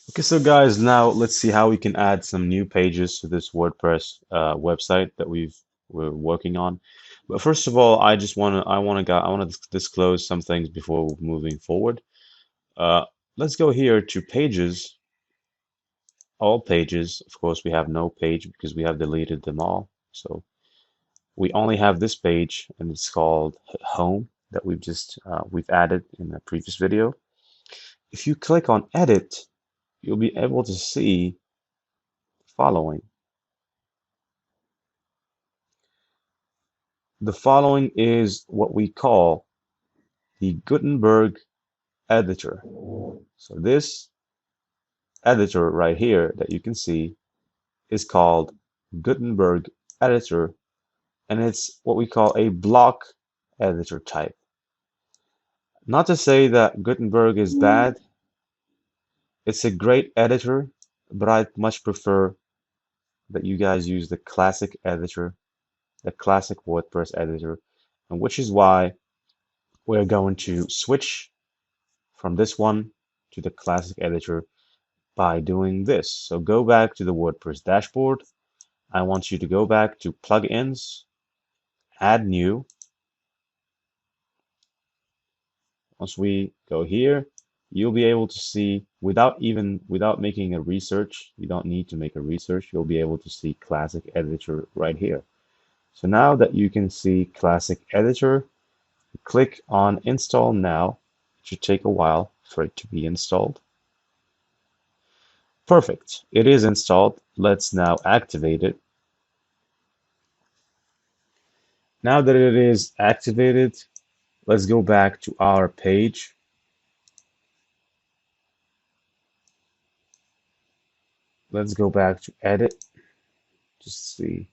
Okay, so guys, now let's see how we can add some new pages to this WordPress website that we're working on. But first of all, I want to disclose some things before moving forward. Uh, let's go here to pages, all pages. Of course, we have no page because we have deleted them all. So we only have this page, and it's called Home that we've added in a previous video. If you click on Edit, you'll be able to see the following. The following is what we call the Gutenberg editor. So this editor right here that you can see is called Gutenberg editor, and it's what we call a block editor type. Not to say that Gutenberg is bad, it's a great editor, but I much prefer that you guys use the classic editor, the classic WordPress editor, and which is why we're going to switch from this one to the classic editor by doing this. So go back to the WordPress dashboard. I want you to go back to plugins, add new. Once we go here, you'll be able to see without making a research, you don't need to make a research, you'll be able to see classic editor right here. So now that you can see classic editor, click on install now. It should take a while for it to be installed. Perfect. It is installed. Let's now activate it. Now that it is activated, let's go back to our page. Let's go back to edit. Just see.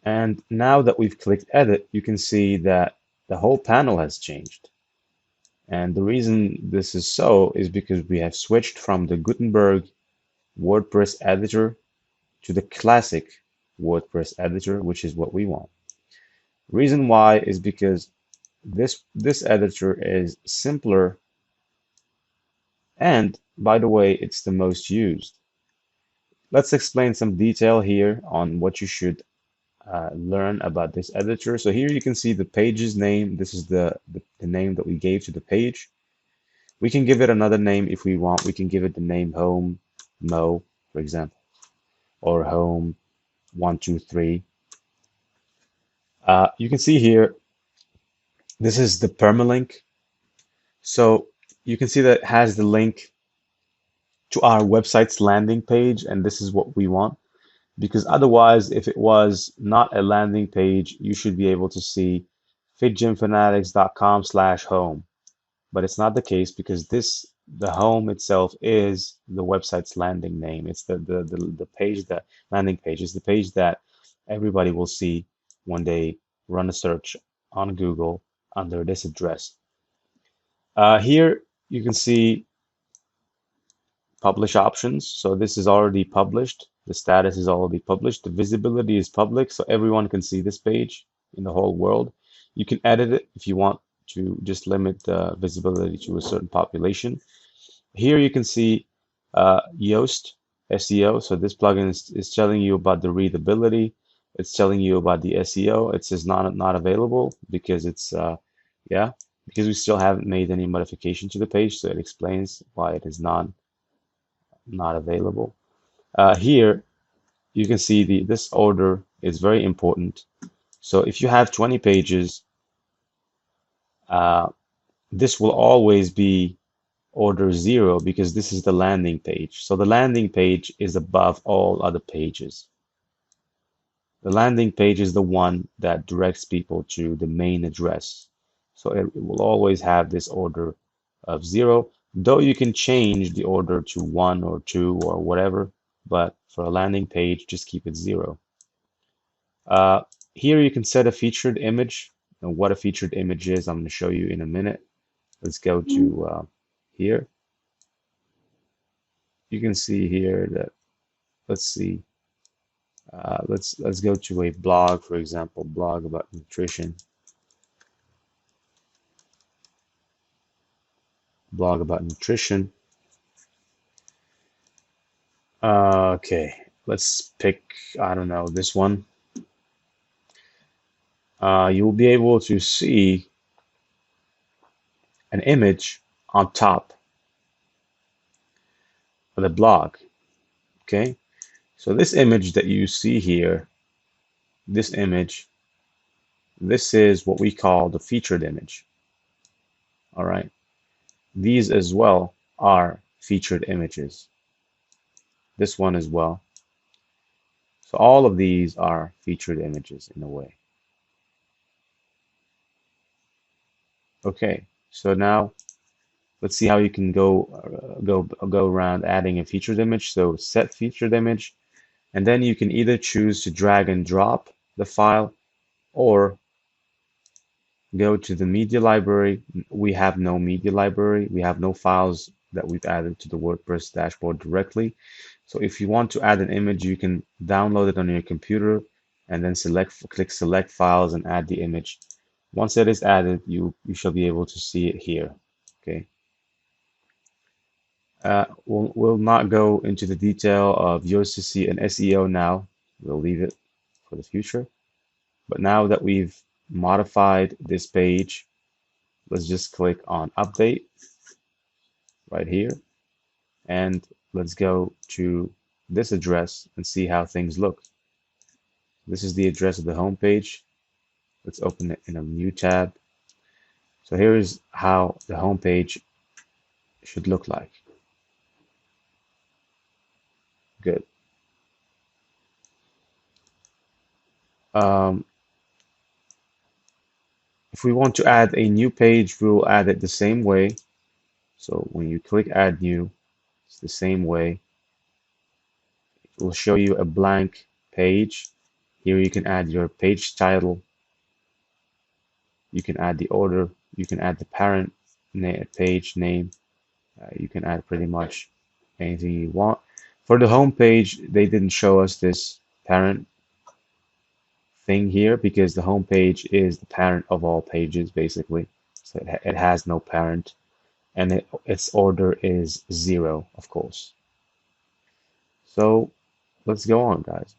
And now that we've clicked edit, you can see that the whole panel has changed. And the reason this is so is because we have switched from the Gutenberg WordPress editor to the classic WordPress editor, which is what we want. Reason why is because this editor is simpler, and by the way, it's the most used. Let's explain some detail here on what you should learn about this editor. So here you can see the page's name. This is the name that we gave to the page. We can give it another name if we want. We can give it the name Home Mo, for example, or Home 123. You can see here, this is the permalink. So you can see that it has the link to our website's landing page, and this is what we want. Because otherwise, if it was not a landing page, you should be able to see fitgymfanatics.com/home. But it's not the case because the home itself is the website's landing name. It's the page, that landing page is the page that everybody will see when they run a search on Google under this address. Here you can see publish options. So this is already published. The status is already published. The visibility is public, so everyone can see this page in the whole world. You can edit it if you want to just limit the visibility to a certain population. Here you can see Yoast SEO. So this plugin is telling you about the readability. It's telling you about the SEO. It says not available because it's because we still haven't made any modification to the page. So it explains why it is not available. Here you can see this order is very important. So if you have 20 pages, this will always be order 0 because this is the landing page. So the landing page is above all other pages. The landing page is the one that directs people to the main address. So it will always have this order of 0, though you can change the order to 1 or 2 or whatever, but for a landing page, just keep it 0. Here you can set a featured image, and what a featured image is, I'm going to show you in a minute. Let's go to here. You can see here that, let's see, let's go to a blog, for example, blog about nutrition. blog about nutrition. Okay, let's pick, I don't know, this one. You will be able to see an image on top of the blog. Okay, so this image that you see here, this image, this is what we call the featured image. All right, these as well are featured images. This one as well. So all of these are featured images in a way. Okay, so now let's see how you can go around adding a featured image. So set featured image, and then you can either choose to drag and drop the file or go to the media library. We have no media library. We have no files that we've added to the WordPress dashboard directly. So if you want to add an image, you can download it on your computer and then click select files and add the image. Once it is added, you shall be able to see it here. Okay. We'll not go into the detail of USCC and SEO now. We'll leave it for the future. But now that we've modified this page, let's just click on update right here. And let's go to this address and see how things look. This is the address of the home page. Let's open it in a new tab. So here is how the home page should look like. Good. If we want to add a new page, we will add it the same way. So when you click add new, it's the same way. It will show you a blank page. Here you can add your page title. You can add the order. You can add the parent page name. You can add pretty much anything you want. For the home page, they didn't show us this parent thing here because the home page is the parent of all pages basically. So it has no parent, and its order is 0, of course. So let's go on, guys.